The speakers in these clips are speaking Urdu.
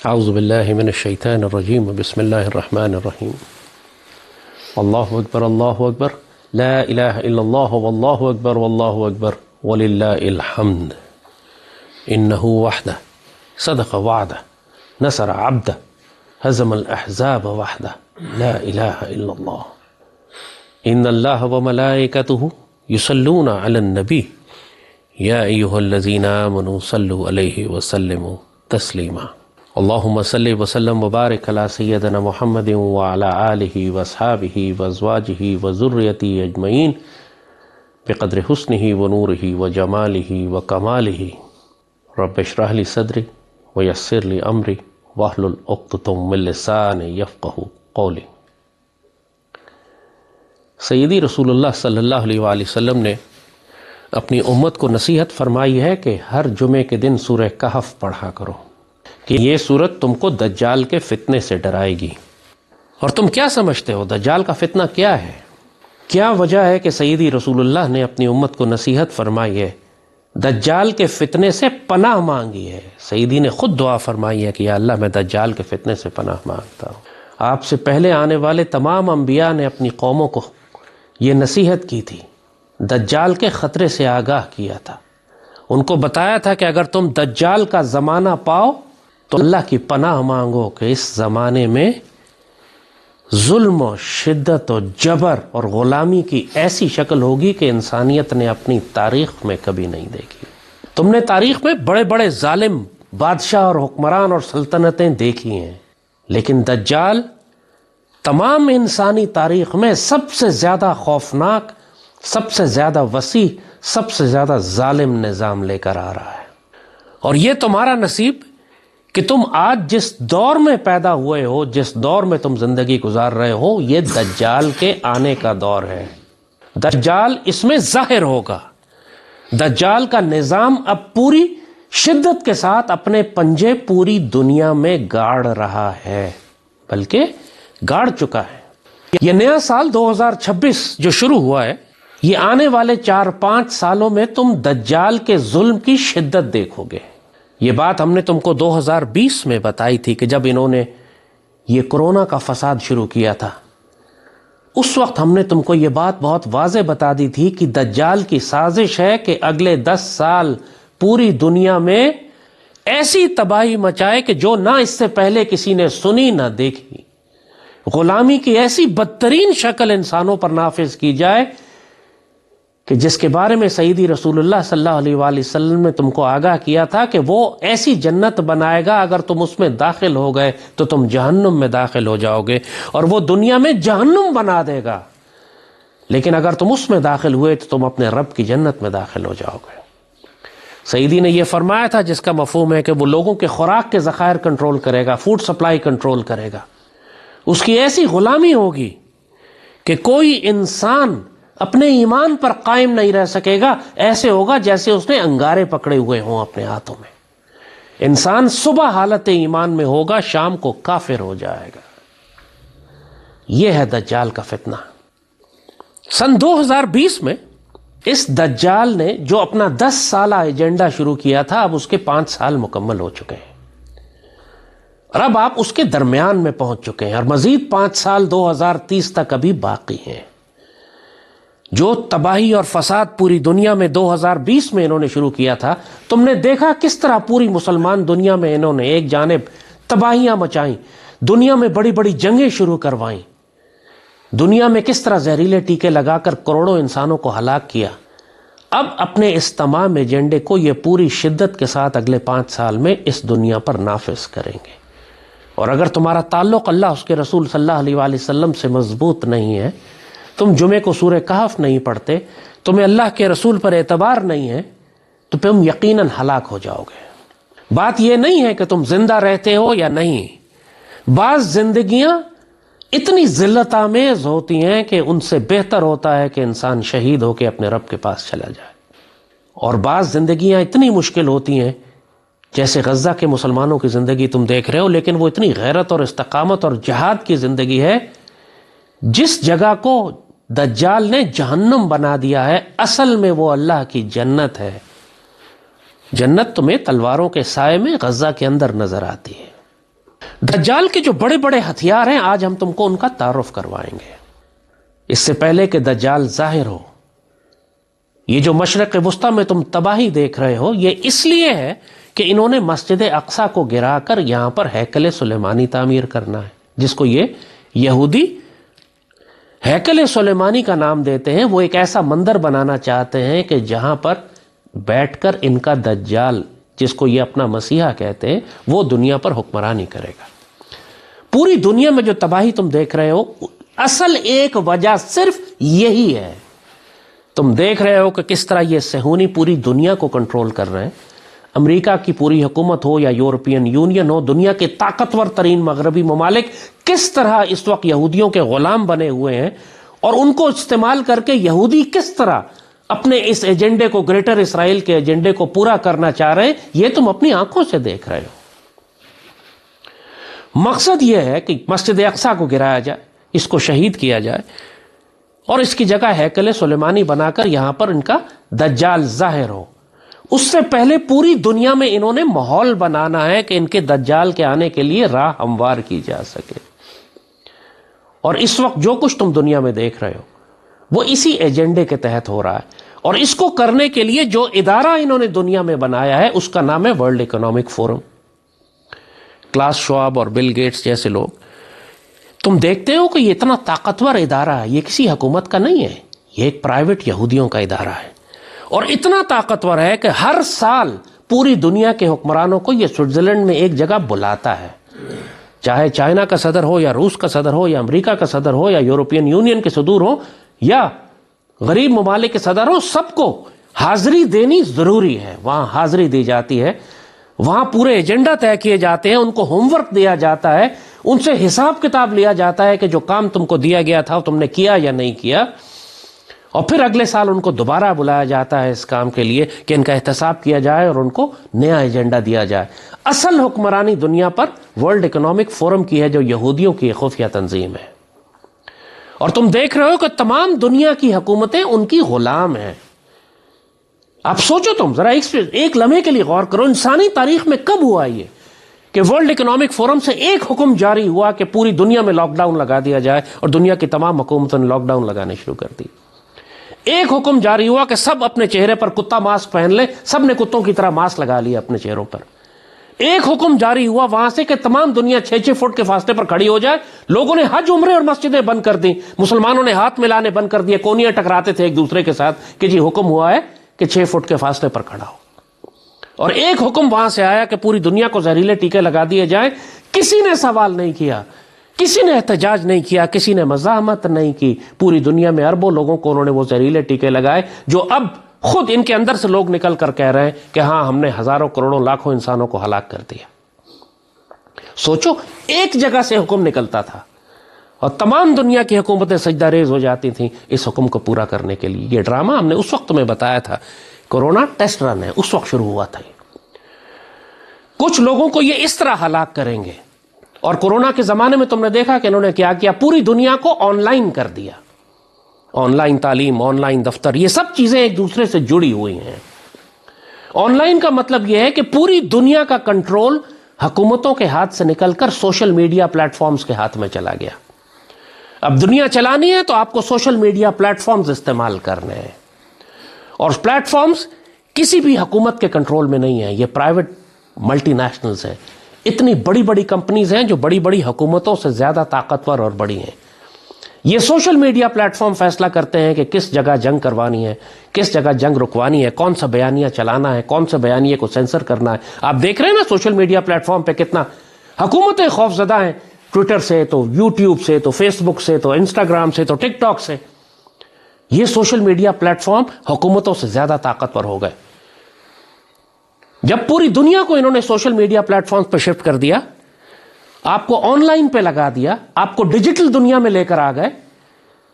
اعوذ باللہ من الشیطان الرجیم بسم اللہ الرحمن الرحیم اللہ اکبر لا الہ الا اللہ واللہ اکبر وللہ الحمد انہ وحدہ صدق وعدہ نصر عبدہ ہزم الاحزاب وحدہ لا الہ الا اللہ ان اللہ وملائکتہ یصلون علی النبی یا ایہا الذین آمنوا صلوا علیہ وسلموا تسلیما اللہم صلی وسلم وبارک علی سیدنا محمد وعلی آلہ واصحابہ وازواجہ وذریتہ اجمعین بقدر حسنہ ونورہ وجمالہ وکمالہ رب اشرح لی صدری ویسر لی امری واحلل عقدۃ من لسانی یفقہوا قولی۔ سیدی رسول اللہ صلی اللہ علیہ وآلہ وسلم نے اپنی امت کو نصیحت فرمائی ہے کہ ہر جمعے کے دن سورہ کہف پڑھا کرو کہ یہ سورت تم کو دجال کے فتنے سے ڈرائے گی۔ اور تم کیا سمجھتے ہو دجال کا فتنہ کیا ہے؟ کیا وجہ ہے کہ سیدی رسول اللہ نے اپنی امت کو نصیحت فرمائی ہے، دجال کے فتنے سے پناہ مانگی ہے؟ سیدی نے خود دعا فرمائی ہے کہ یا اللہ میں دجال کے فتنے سے پناہ مانگتا ہوں۔ آپ سے پہلے آنے والے تمام انبیاء نے اپنی قوموں کو یہ نصیحت کی تھی، دجال کے خطرے سے آگاہ کیا تھا، ان کو بتایا تھا کہ اگر تم دجال کا زمانہ پاؤ تو اللہ کی پناہ مانگو کہ اس زمانے میں ظلم و شدت و جبر اور غلامی کی ایسی شکل ہوگی کہ انسانیت نے اپنی تاریخ میں کبھی نہیں دیکھی۔ تم نے تاریخ میں بڑے بڑے ظالم بادشاہ اور حکمران اور سلطنتیں دیکھی ہیں، لیکن دجال تمام انسانی تاریخ میں سب سے زیادہ خوفناک، سب سے زیادہ وسیع، سب سے زیادہ ظالم نظام لے کر آ رہا ہے۔ اور یہ تمہارا نصیب کہ تم آج جس دور میں پیدا ہوئے ہو، جس دور میں تم زندگی گزار رہے ہو، یہ دجال کے آنے کا دور ہے۔ دجال اس میں ظاہر ہوگا۔ دجال کا نظام اب پوری شدت کے ساتھ اپنے پنجے پوری دنیا میں گاڑ رہا ہے، بلکہ گاڑ چکا ہے۔ یہ نیا سال 2026 جو شروع ہوا ہے، یہ آنے والے 4-5 سالوں میں تم دجال کے ظلم کی شدت دیکھو گے۔ یہ بات ہم نے تم کو 2020 میں بتائی تھی کہ جب انہوں نے یہ کورونا کا فساد شروع کیا تھا، اس وقت ہم نے تم کو یہ بات بہت واضح بتا دی تھی کہ دجال کی سازش ہے کہ اگلے 10 سال پوری دنیا میں ایسی تباہی مچائے کہ جو نہ اس سے پہلے کسی نے سنی نہ دیکھی۔ غلامی کی ایسی بدترین شکل انسانوں پر نافذ کی جائے کہ جس کے بارے میں سیدی رسول اللہ صلی اللہ علیہ وآلہ وسلم نے تم کو آگاہ کیا تھا کہ وہ ایسی جنت بنائے گا، اگر تم اس میں داخل ہو گئے تو تم جہنم میں داخل ہو جاؤ گے، اور وہ دنیا میں جہنم بنا دے گا، لیکن اگر تم اس میں داخل ہوئے تو تم اپنے رب کی جنت میں داخل ہو جاؤ گے۔ سیدی نے یہ فرمایا تھا جس کا مفہوم ہے کہ وہ لوگوں کے خوراک کے ذخائر کنٹرول کرے گا، فوڈ سپلائی کنٹرول کرے گا۔ اس کی ایسی غلامی ہوگی کہ کوئی انسان اپنے ایمان پر قائم نہیں رہ سکے گا، ایسے ہوگا جیسے اس نے انگارے پکڑے ہوئے ہوں اپنے ہاتھوں میں۔ انسان صبح حالت ایمان میں ہوگا، شام کو کافر ہو جائے گا۔ یہ ہے دجال کا فتنہ۔ سن 2020 میں اس دجال نے جو اپنا 10 سالہ ایجنڈا شروع کیا تھا، اب اس کے 5 سال مکمل ہو چکے ہیں، اور اب آپ اس کے درمیان میں پہنچ چکے ہیں، اور مزید 5 سال 2030 تک ابھی باقی ہیں۔ جو تباہی اور فساد پوری دنیا میں 2020 میں انہوں نے شروع کیا تھا، تم نے دیکھا کس طرح پوری مسلمان دنیا میں انہوں نے ایک جانب تباہیاں مچائیں، دنیا میں بڑی بڑی جنگیں شروع کروائیں، دنیا میں کس طرح زہریلے ٹیکے لگا کر کروڑوں انسانوں کو ہلاک کیا۔ اب اپنے اس تمام ایجنڈے کو یہ پوری شدت کے ساتھ اگلے 5 سال میں اس دنیا پر نافذ کریں گے۔ اور اگر تمہارا تعلق اللہ اس کے رسول صلی اللہ علیہ وآلہ وسلم سے مضبوط نہیں ہے، تم جمعے کو سورہ کہف نہیں پڑھتے، تمہیں اللہ کے رسول پر اعتبار نہیں ہے، تو تم یقیناً ہلاک ہو جاؤ گے۔ بات یہ نہیں ہے کہ تم زندہ رہتے ہو یا نہیں، بعض زندگیاں اتنی ذلت آمیز ہوتی ہیں کہ ان سے بہتر ہوتا ہے کہ انسان شہید ہو کے اپنے رب کے پاس چلا جائے، اور بعض زندگیاں اتنی مشکل ہوتی ہیں، جیسے غزہ کے مسلمانوں کی زندگی تم دیکھ رہے ہو، لیکن وہ اتنی غیرت اور استقامت اور جہاد کی زندگی ہے۔ جس جگہ کو دجال نے جہنم بنا دیا ہے، اصل میں وہ اللہ کی جنت ہے۔ جنت تمہیں تلواروں کے سائے میں غزہ کے اندر نظر آتی ہے، دجال کے جو بڑے بڑے ہتھیار ہیں آج ہم تم کو ان کا تعارف کروائیں گے، اس سے پہلے کہ دجال ظاہر ہو۔ یہ جو مشرق وسطی میں تم تباہی دیکھ رہے ہو، یہ اس لیے ہے کہ انہوں نے مسجد اقصی کو گرا کر یہاں پر ہیکل سلیمانی تعمیر کرنا ہے، جس کو یہ یہودی ہیکل سلیمانی کا نام دیتے ہیں۔ وہ ایک ایسا مندر بنانا چاہتے ہیں کہ جہاں پر بیٹھ کر ان کا دجال، جس کو یہ اپنا مسیحا کہتے ہیں، وہ دنیا پر حکمرانی کرے گا۔ پوری دنیا میں جو تباہی تم دیکھ رہے ہو، اصل ایک وجہ صرف یہی ہے۔ تم دیکھ رہے ہو کہ کس طرح یہ صہیونی پوری دنیا کو کنٹرول کر رہے ہیں۔ امریکہ کی پوری حکومت ہو یا یورپین یونین ہو، دنیا کے طاقتور ترین مغربی ممالک کس طرح اس وقت یہودیوں کے غلام بنے ہوئے ہیں، اور ان کو استعمال کر کے یہودی کس طرح اپنے اس ایجنڈے کو، گریٹر اسرائیل کے ایجنڈے کو پورا کرنا چاہ رہے ہیں، یہ تم اپنی آنکھوں سے دیکھ رہے ہو۔ مقصد یہ ہے کہ مسجد اقصی کو گرایا جائے، اس کو شہید کیا جائے، اور اس کی جگہ ہیکل سلیمانی بنا کر یہاں پر ان کا دجال ظاہر ہو۔ اس سے پہلے پوری دنیا میں انہوں نے ماحول بنانا ہے کہ ان کے دجال کے آنے کے لیے راہ ہموار کی جا سکے۔ اور اس وقت جو کچھ تم دنیا میں دیکھ رہے ہو وہ اسی ایجنڈے کے تحت ہو رہا ہے، اور اس کو کرنے کے لیے جو ادارہ انہوں نے دنیا میں بنایا ہے اس کا نام ہے world economic forum. Klaus Schwab اور بل گیٹس جیسے لوگ، تم دیکھتے ہو کہ یہ اتنا طاقتور ادارہ ہے، یہ کسی حکومت کا نہیں ہے، یہ ایک پرائیویٹ یہودیوں کا ادارہ ہے، اور اتنا طاقتور ہے کہ ہر سال پوری دنیا کے حکمرانوں کو یہ سوئٹزرلینڈ میں ایک جگہ بلاتا ہے، چاہے چائنا کا صدر ہو یا روس کا صدر ہو یا امریکہ کا صدر ہو یا یورپین یونین کے صدور ہو یا غریب ممالک کے صدر ہو، سب کو حاضری دینی ضروری ہے۔ وہاں حاضری دی جاتی ہے، وہاں پورے ایجنڈا طے کیے جاتے ہیں، ان کو ہوم ورک دیا جاتا ہے، ان سے حساب کتاب لیا جاتا ہے کہ جو کام تم کو دیا گیا تھا تم نے کیا یا نہیں کیا، اور پھر اگلے سال ان کو دوبارہ بلایا جاتا ہے اس کام کے لیے کہ ان کا احتساب کیا جائے اور ان کو نیا ایجنڈا دیا جائے۔ اصل حکمرانی دنیا پر ورلڈ اکنامک فورم کی ہے، جو یہودیوں کی خفیہ تنظیم ہے، اور تم دیکھ رہے ہو کہ تمام دنیا کی حکومتیں ان کی غلام ہیں۔ آپ سوچو، تم ذرا ایک لمحے کے لیے غور کرو، انسانی تاریخ میں کب ہوا یہ کہ ورلڈ اکنامک فورم سے ایک حکم جاری ہوا کہ پوری دنیا میں لاک ڈاؤن لگا دیا جائے، اور دنیا کی تمام حکومتوں نے لاک ڈاؤن لگانے شروع کر دی۔ ایک حکم جاری ہوا کہ سب اپنے چہرے پر کتا ماسک پہن لے، سب نے کتوں کی طرح ماسک لگا لیا اپنے چہروں پر۔ ایک حکم جاری ہوا وہاں سے کہ تمام دنیا 6-6 فٹ کے فاصلے پر کھڑی ہو جائے۔ لوگوں نے حج، عمرے اور مسجدیں بند کر دی، مسلمانوں نے ہاتھ ملانے بند کر دیے، کونیاں ٹکراتے تھے ایک دوسرے کے ساتھ کہ جی حکم ہوا ہے کہ 6 فٹ کے فاصلے پر کھڑا ہو۔ اور ایک حکم وہاں سے آیا کہ پوری دنیا کو زہریلے ٹیکے لگا دیے جائیں۔ کسی نے سوال نہیں کیا، کسی نے احتجاج نہیں کیا، کسی نے مزاحمت نہیں کی۔ پوری دنیا میں اربوں لوگوں کو انہوں نے وہ زہریلے ٹیکے لگائے، جو اب خود ان کے اندر سے لوگ نکل کر کہہ رہے ہیں کہ ہاں ہم نے ہزاروں کروڑوں لاکھوں انسانوں کو ہلاک کر دیا۔ سوچو، ایک جگہ سے حکم نکلتا تھا اور تمام دنیا کی حکومتیں سجدہ ریز ہو جاتی تھیں اس حکم کو پورا کرنے کے لیے۔ یہ ڈرامہ ہم نے اس وقت تمہیں بتایا تھا، کورونا ٹیسٹ رن ہے، اس وقت شروع ہوا تھا۔ کچھ لوگوں کو یہ اس طرح ہلاک کریں گے، اور کورونا کے زمانے میں تم نے دیکھا کہ انہوں نے کیا کیا، پوری دنیا کو آن لائن کر دیا۔ آن لائن تعلیم، آن لائن دفتر، یہ سب چیزیں ایک دوسرے سے جڑی ہوئی ہیں۔ آن لائن کا مطلب یہ ہے کہ پوری دنیا کا کنٹرول حکومتوں کے ہاتھ سے نکل کر سوشل میڈیا پلیٹ فارمز کے ہاتھ میں چلا گیا۔ اب دنیا چلانی ہے تو آپ کو سوشل میڈیا پلیٹ فارمز استعمال کرنے ہیں، اور پلیٹ فارمز کسی بھی حکومت کے کنٹرول میں نہیں ہیں، یہ پرائیویٹ ملٹی نیشنلز ہیں، اتنی بڑی بڑی کمپنیز ہیں جو بڑی بڑی حکومتوں سے زیادہ طاقتور اور بڑی ہیں۔ یہ سوشل میڈیا پلیٹ فارم فیصلہ کرتے ہیں کہ کس جگہ جنگ کروانی ہے، کس جگہ جنگ رکوانی ہے، کون سا بیانیہ چلانا ہے، کون سا بیانیے کو سینسر کرنا ہے۔ آپ دیکھ رہے ہیں نا سوشل میڈیا پلیٹ فارم پہ کتنا حکومتیں خوف زدہ ہیں، ٹویٹر سے تو یوٹیوب سے تو فیس بک سے تو انسٹاگرام سے تو ٹک ٹاک سے۔ یہ سوشل میڈیا پلیٹ فارم حکومتوں سے زیادہ طاقتور ہو گئے۔ جب پوری دنیا کو انہوں نے سوشل میڈیا پلیٹ فارم پہ شفٹ کر دیا، آپ کو آن لائن پہ لگا دیا، آپ کو ڈیجیٹل دنیا میں لے کر آ گئے،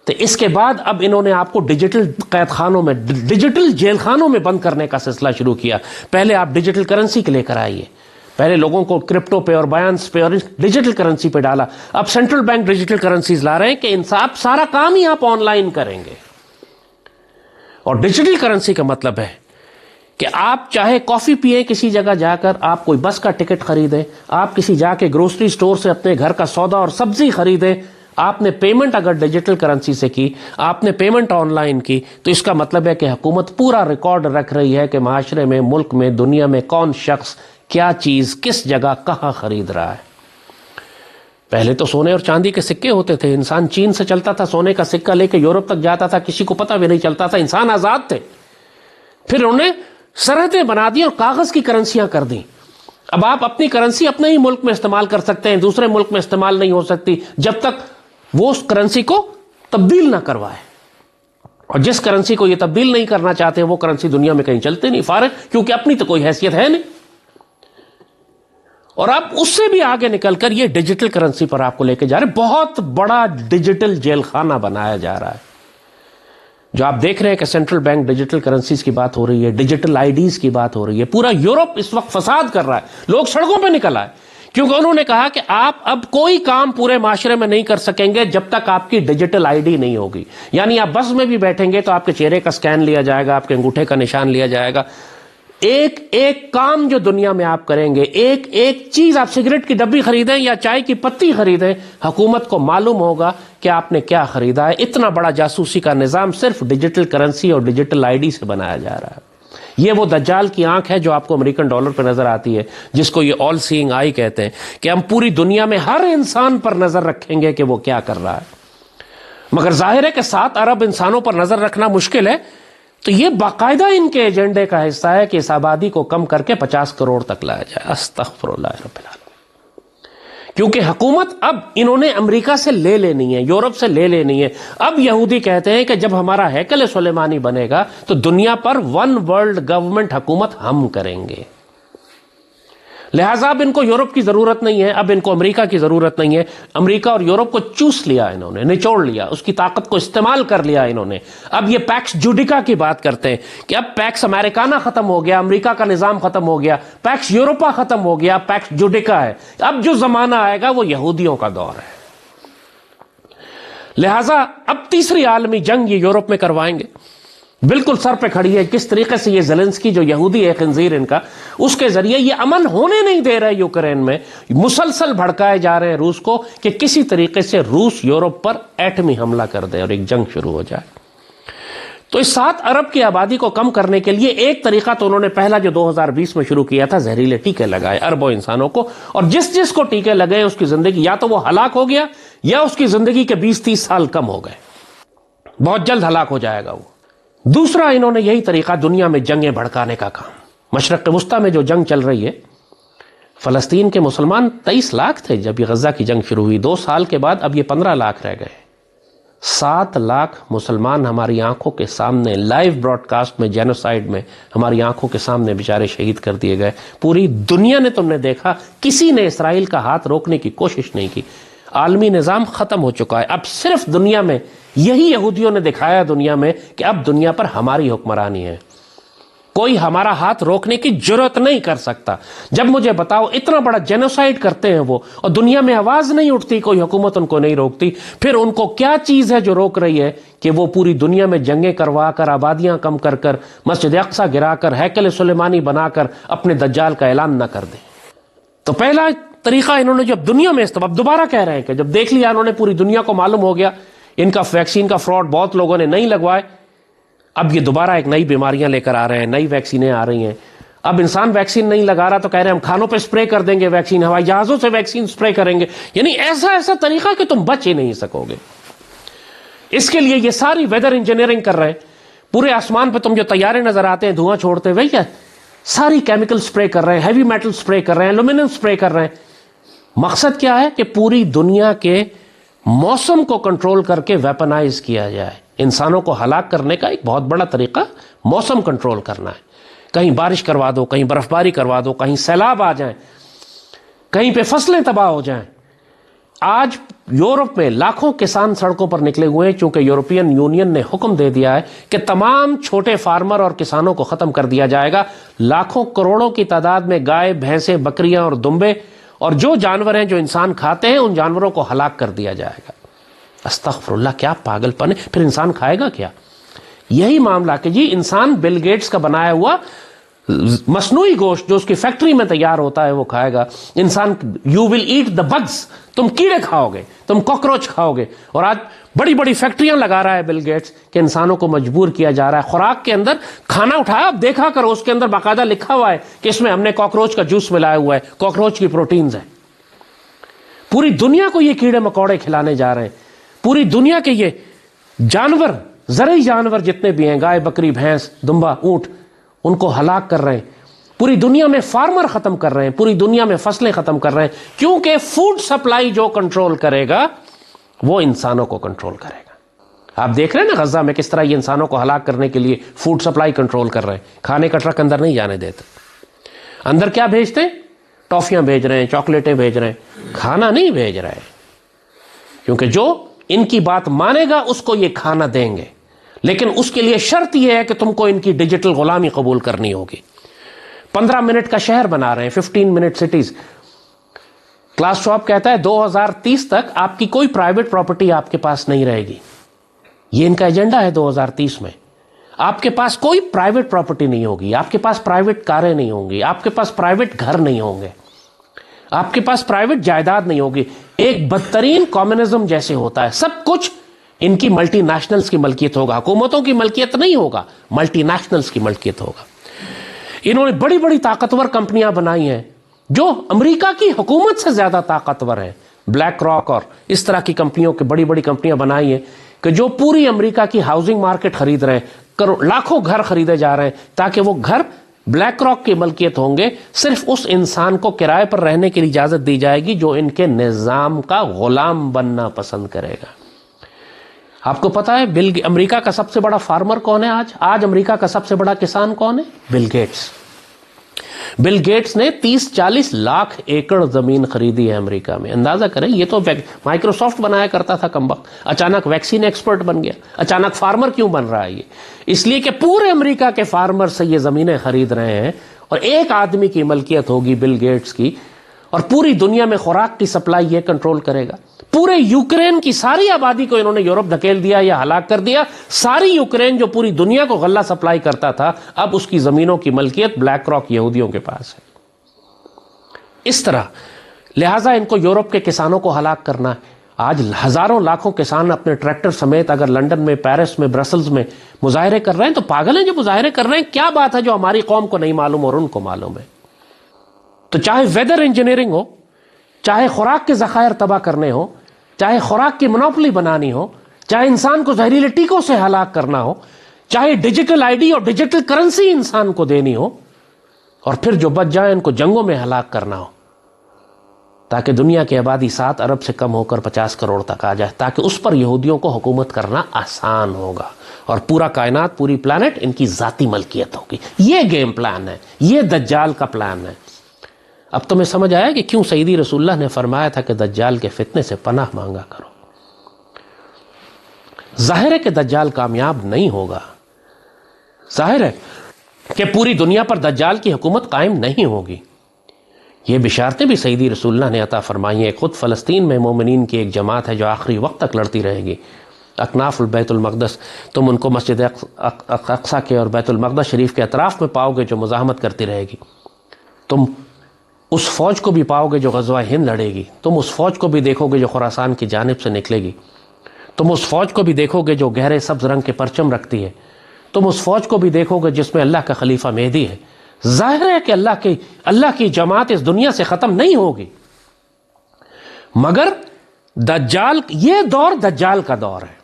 تو اس کے بعد اب انہوں نے آپ کو ڈیجیٹل قید خانوں میں، ڈیجیٹل جیل خانوں میں بند کرنے کا سلسلہ شروع کیا۔ پہلے آپ ڈیجیٹل کرنسی کے لے کر آئیے، پہلے لوگوں کو کرپٹو پہ اور بائنانس پہ اور ڈیجیٹل کرنسی پہ ڈالا، اب سینٹرل بینک ڈیجیٹل کرنسیز لا رہے ہیں کہ انصاف سارا کام ہی آپ آن لائن کریں گے۔ اور ڈیجیٹل کرنسی کا مطلب ہے کہ آپ چاہے کافی پئیں کسی جگہ جا کر، آپ کوئی بس کا ٹکٹ خریدیں، آپ کسی جا کے گروسری سٹور سے اپنے گھر کا سودا اور سبزی خریدیں، آپ نے پیمنٹ اگر ڈیجیٹل کرنسی سے کی، آپ نے پیمنٹ آن لائن کی، تو اس کا مطلب ہے کہ حکومت پورا ریکارڈ رکھ رہی ہے کہ معاشرے میں، ملک میں، دنیا میں کون شخص کیا چیز کس جگہ کہاں خرید رہا ہے۔ پہلے تو سونے اور چاندی کے سکے ہوتے تھے، انسان چین سے چلتا تھا سونے کا سکہ لے کے یورپ تک جاتا تھا، کسی کو پتہ بھی نہیں چلتا تھا، انسان آزاد تھے۔ پھر انہوں نے سرحدیں بنا دی اور کاغذ کی کرنسیاں کر دیں۔ اب آپ اپنی کرنسی اپنے ہی ملک میں استعمال کر سکتے ہیں، دوسرے ملک میں استعمال نہیں ہو سکتی جب تک وہ اس کرنسی کو تبدیل نہ کروائے، اور جس کرنسی کو یہ تبدیل نہیں کرنا چاہتے وہ کرنسی دنیا میں کہیں چلتے نہیں، فارغ، کیونکہ اپنی تو کوئی حیثیت ہے نہیں۔ اور آپ اس سے بھی آگے نکل کر یہ ڈیجیٹل کرنسی پر آپ کو لے کے جا رہے ہیں، بہت بڑا ڈیجیٹل جیل خانہ بنایا جا رہا ہے۔ جو آپ دیکھ رہے ہیں کہ سینٹرل بینک ڈیجیٹل کرنسیز کی بات ہو رہی ہے، ڈیجیٹل آئی ڈیز کی بات ہو رہی ہے، پورا یورپ اس وقت فساد کر رہا ہے، لوگ سڑکوں پہ نکل آئے، کیونکہ انہوں نے کہا کہ آپ اب کوئی کام پورے معاشرے میں نہیں کر سکیں گے جب تک آپ کی ڈیجیٹل آئی ڈی نہیں ہوگی۔ یعنی آپ بس میں بھی بیٹھیں گے تو آپ کے چہرے کا سکین لیا جائے گا، آپ کے انگوٹھے کا نشان لیا جائے گا، ایک ایک کام جو دنیا میں آپ کریں گے، ایک ایک چیز، آپ سگریٹ کی ڈبی خریدیں یا چائے کی پتی خریدیں، حکومت کو معلوم ہوگا کہ آپ نے کیا خریدا ہے۔ اتنا بڑا جاسوسی کا نظام صرف ڈیجیٹل کرنسی اور ڈیجیٹل آئی ڈی سے بنایا جا رہا ہے۔ یہ وہ دجال کی آنکھ ہے جو آپ کو امریکن ڈالر پہ نظر آتی ہے، جس کو یہ آل سینگ آئی کہتے ہیں، کہ ہم پوری دنیا میں ہر انسان پر نظر رکھیں گے کہ وہ کیا کر رہا ہے۔ مگر ظاہر ہے کہ 7 ارب انسانوں پر نظر رکھنا مشکل ہے، تو یہ باقاعدہ ان کے ایجنڈے کا حصہ ہے کہ اس آبادی کو کم کر کے 50 کروڑ تک لایا جائے۔ استغفر اللہ رب العالمین۔ کیونکہ حکومت اب انہوں نے امریکہ سے لے لینی ہے، یورپ سے لے لینی ہے۔ اب یہودی کہتے ہیں کہ جب ہمارا ہیکل سلیمانی بنے گا تو دنیا پر ون ورلڈ گورنمنٹ حکومت ہم کریں گے، لہٰذا اب ان کو یورپ کی ضرورت نہیں ہے، اب ان کو امریکہ کی ضرورت نہیں ہے۔ امریکہ اور یورپ کو چوس لیا انہوں نے، نچوڑ لیا، اس کی طاقت کو استعمال کر لیا انہوں نے۔ اب یہ پیکس جوڈیکا کی بات کرتے ہیں کہ اب پیکس امریکانہ ختم ہو گیا، امریکہ کا نظام ختم ہو گیا، پیکس یوروپا ختم ہو گیا، پیکس جوڈیکا ہے۔ اب جو زمانہ آئے گا وہ یہودیوں کا دور ہے، لہٰذا اب تیسری عالمی جنگ یہ یورپ میں کروائیں گے۔ بالکل سر پہ کھڑی ہے کس طریقے سے یہ زیلنسکی جو یہودی ہے خنزیر ان کا، اس کے ذریعے یہ امن ہونے نہیں دے رہے یوکرین میں، مسلسل بھڑکائے جا رہے ہیں روس کو کہ کسی طریقے سے روس یورپ پر ایٹمی حملہ کر دے اور ایک جنگ شروع ہو جائے۔ تو اس 7 ارب کی آبادی کو کم کرنے کے لیے ایک طریقہ تو انہوں نے پہلا جو 2020 میں شروع کیا تھا، زہریلے ٹیکے لگائے اربوں انسانوں کو، اور جس جس کو ٹیکے لگے اس کی زندگی یا تو وہ ہلاک ہو گیا یا اس کی زندگی کے 20-30 سال کم ہو گئے، بہت جلد ہلاک ہو جائے گا وہ۔ دوسرا انہوں نے یہی طریقہ دنیا میں جنگیں بھڑکانے کا کام، مشرق وسطیٰ میں جو جنگ چل رہی ہے، فلسطین کے مسلمان 23 لاکھ تھے جب یہ غزہ کی جنگ شروع ہوئی، 2 سال کے بعد اب یہ 15 لاکھ رہ گئے۔ 7 لاکھ مسلمان ہماری آنکھوں کے سامنے لائیو براڈ کاسٹ میں، جینوسائیڈ میں ہماری آنکھوں کے سامنے بیچارے شہید کر دیے گئے۔ پوری دنیا نے تم نے دیکھا، کسی نے اسرائیل کا ہاتھ روکنے کی کوشش نہیں کی۔ عالمی نظام ختم ہو چکا ہے، اب صرف دنیا میں یہی یہودیوں نے دکھایا دنیا میں کہ اب دنیا پر ہماری حکمرانی ہے، کوئی ہمارا ہاتھ روکنے کی جرت نہیں کر سکتا۔ جب مجھے بتاؤ اتنا بڑا جینوسائیڈ کرتے ہیں وہ، اور دنیا میں آواز نہیں اٹھتی، کوئی حکومت ان کو نہیں روکتی، پھر ان کو کیا چیز ہے جو روک رہی ہے کہ وہ پوری دنیا میں جنگیں کروا کر، آبادیاں کم کر کر، مسجد اقصی گرا کر، ہیکل سلیمانی بنا کر اپنے دجال کا اعلان نہ کر دیں۔ تو پہلا طریقہ انہوں نے جب دنیا میں اب دوبارہ کہہ رہے ہیں کہ جب دیکھ لیا انہوں نے، پوری دنیا کو معلوم ہو گیا ان کا ویکسین کا فراڈ، بہت لوگوں نے نہیں لگوائے، اب یہ دوبارہ ایک نئی بیماریاں لے کر آ رہے ہیں، نئی ویکسینیں آ رہی ہیں۔ اب انسان ویکسین نہیں لگا رہا تو کہہ رہے ہیں ہم کھانوں پہ سپرے کر دیں گے ویکسین، ہوائی جہازوں سے ویکسین سپرے کریں گے، یعنی ایسا طریقہ کہ تم بچ ہی نہیں سکو گے۔ اس کے لیے یہ ساری ویدر انجینئرنگ کر رہے ہیں، پورے آسمان پہ تم جو طیارے نظر آتے ہیں دھواں چھوڑتے ہوئے، کیا ساری کیمیکل سپرے کر رہے ہیں، ہیوی میٹل سپرے کر رہے ہیں، ایلومینیم سپرے کر رہے ہیں۔ مقصد کیا ہے کہ پوری دنیا کے موسم کو کنٹرول کر کے ویپنائز کیا جائے۔ انسانوں کو ہلاک کرنے کا ایک بہت بڑا طریقہ موسم کنٹرول کرنا ہے، کہیں بارش کروا دو، کہیں برف باری کروا دو، کہیں سیلاب آ جائیں، کہیں پہ فصلیں تباہ ہو جائیں۔ آج یورپ میں لاکھوں کسان سڑکوں پر نکلے ہوئے ہیں، چونکہ یورپین یونین نے حکم دے دیا ہے کہ تمام چھوٹے فارمر اور کسانوں کو ختم کر دیا جائے گا۔ لاکھوں کروڑوں کی تعداد میں گائے، بھینسیں، بکریاں اور دمبے اور جو جانور ہیں جو انسان کھاتے ہیں ان جانوروں کو ہلاک کر دیا جائے گا۔ استغفر اللہ، کیا پاگل پن ہے! پھر انسان کھائے گا کیا؟ یہی معاملہ کہ جی انسان بل گیٹس کا بنایا ہوا مصنوعی گوشت جو اس کی فیکٹری میں تیار ہوتا ہے وہ کھائے گا انسان. You will eat the bugs, تم کیڑے کھاؤ گے, تم کاکروچ کھاؤ گے. اور آج بڑی بڑی فیکٹریاں لگا رہا ہے بل گیٹس کہ انسانوں کو مجبور کیا جا رہا ہے. خوراک کے اندر کھانا اٹھایا, اب دیکھا کرو اس کے اندر باقاعدہ لکھا ہوا ہے کہ اس میں ہم نے کاکروچ کا جوس ملایا ہوا ہے, کاکروچ کی پروٹینز ہیں. پوری دنیا کو یہ کیڑے مکوڑے کھلانے جا رہے ہیں. پوری دنیا کے یہ جانور, زرعی جانور جتنے بھی ہیں, گائے بکری بھینس دمبا اونٹ, ان کو ہلاک کر رہے ہیں. پوری دنیا میں فارمر ختم کر رہے ہیں, پوری دنیا میں فصلیں ختم کر رہے ہیں, کیونکہ فوڈ سپلائی جو کنٹرول کرے گا وہ انسانوں کو کنٹرول کرے گا. آپ دیکھ رہے ہیں نا غزہ میں کس طرح یہ انسانوں کو ہلاک کرنے کے لیے فوڈ سپلائی کنٹرول کر رہے ہیں. کھانے کا ٹرک اندر نہیں جانے دیتے. اندر کیا بھیجتے ہیں؟ ٹافیاں بھیج رہے ہیں, چاکلیٹیں بھیج رہے ہیں, کھانا نہیں بھیج رہے ہیں. کیونکہ جو ان کی بات مانے گا اس کو یہ کھانا دیں گے, لیکن اس کے لیے شرط یہ ہے کہ تم کو ان کی ڈیجیٹل غلامی قبول کرنی ہوگی. 15 منٹ کا شہر بنا رہے ہیں, 15 منٹ سٹیز. کلاس شاپ کہتا ہے 2030 تک آپ کی کوئی پرائیویٹ پراپرٹی آپ کے پاس نہیں رہے گی. یہ ان کا ایجنڈا ہے 2030 میں. آپ کے پاس کوئی پرائیویٹ پراپرٹی نہیں ہوگی, آپ کے پاس پرائیویٹ کاریں نہیں ہوں گی, آپ کے پاس پرائیویٹ گھر نہیں ہوں گے, آپ کے پاس پرائیویٹ جائیداد نہیں ہوگی. ایک بدترین کمیونزم جیسے ہوتا ہے, سب کچھ ان کی ملٹی نیشنلز کی ملکیت ہوگا. حکومتوں کی ملکیت نہیں ہوگا, ملٹی نیشنلز کی ملکیت ہوگا. انہوں نے بڑی بڑی طاقتور کمپنیاں بنائی ہیں جو امریکہ کی حکومت سے زیادہ طاقتور ہیں. بلیک راک اور اس طرح کی کمپنیوں کی بڑی بڑی کمپنیاں بنائی ہیں کہ جو پوری امریکہ کی ہاؤسنگ مارکیٹ خرید رہے ہیں, لاکھوں گھر خریدے جا رہے ہیں تاکہ وہ گھر بلیک راک کی ملکیت ہوں گے. صرف اس انسان کو کرائے پر رہنے کی اجازت دی جائے گی جو ان کے نظام کا غلام بننا پسند کرے گا. آپ کو پتا ہے امریکہ کا سب سے بڑا فارمر کون ہے آج امریکہ کا سب سے بڑا کسان کون ہے؟ Bill Gates. بل گیٹس نے 30-40 لاکھ ایکڑ زمین خریدی ہے امریکہ میں. اندازہ کریں, یہ تو مائکروسافٹ بنایا کرتا تھا کمبخت, اچانک ویکسین ایکسپرٹ بن گیا. اچانک فارمر کیوں بن رہا ہے یہ؟ اس لیے کہ پورے امریکہ کے فارمر سے یہ زمینیں خرید رہے ہیں اور ایک آدمی کی ملکیت ہوگی بل گیٹس کی, اور پوری دنیا میں خوراک کی سپلائی یہ کنٹرول کرے گا. پورے یوکرین کی ساری آبادی کو انہوں نے یورپ دھکیل دیا یا ہلاک کر دیا. ساری یوکرین جو پوری دنیا کو غلہ سپلائی کرتا تھا, اب اس کی زمینوں کی ملکیت بلیک راک یہودیوں کے پاس ہے. اس طرح لہٰذا ان کو یورپ کے کسانوں کو ہلاک کرنا ہے. آج ہزاروں لاکھوں کسان اپنے ٹریکٹر سمیت اگر لنڈن میں, پیرس میں, برسلز میں مظاہرے کر رہے ہیں تو پاگل ہیں جو مظاہرے کر رہے ہیں. کیا بات ہے جو ہماری قوم کو نہیں معلوم اور ان کو معلوم ہے؟ تو چاہے ویدر انجینئرنگ ہو, چاہے خوراک کے ذخائر تباہ کرنے ہو, چاہے خوراک کی منوپلی بنانی ہو, چاہے انسان کو زہریلے ٹیکوں سے ہلاک کرنا ہو, چاہے ڈیجیٹل آئی ڈی اور ڈیجیٹل کرنسی انسان کو دینی ہو, اور پھر جو بچ جائیں ان کو جنگوں میں ہلاک کرنا ہو تاکہ دنیا کی آبادی 7 ارب سے کم ہو کر 50 کروڑ تک آ جائے, تاکہ اس پر یہودیوں کو حکومت کرنا آسان ہوگا اور پورا کائنات, پوری پلانٹ ان کی ذاتی ملکیت ہوگی. یہ گیم پلان ہے, یہ دجال کا پلان ہے. اب تمہیں سمجھ آیا کہ کیوں سیدی رسول اللہ نے فرمایا تھا کہ دجال کے فتنے سے پناہ مانگا کرو. ظاہر ہے کہ دجال کامیاب نہیں ہوگا, ظاہر ہے کہ پوری دنیا پر دجال کی حکومت قائم نہیں ہوگی. یہ بشارتیں بھی سیدی رسول اللہ نے عطا فرمائی ہیں. خود فلسطین میں مومنین کی ایک جماعت ہے جو آخری وقت تک لڑتی رہے گی. اکناف البیت المقدس, تم ان کو مسجد اقصی کے اور بیت المقدس شریف کے اطراف میں پاؤ گے جو مزاحمت کرتی رہے گی. تم اس فوج کو بھی پاؤ گے جو غزوہ ہند لڑے گی. تم اس فوج کو بھی دیکھو گے جو خراسان کی جانب سے نکلے گی. تم اس فوج کو بھی دیکھو گے جو گہرے سبز رنگ کے پرچم رکھتی ہے. تم اس فوج کو بھی دیکھو گے جس میں اللہ کا خلیفہ مہدی ہے. ظاہر ہے کہ اللہ کی جماعت اس دنیا سے ختم نہیں ہوگی, مگر دجال, یہ دور دجال کا دور ہے.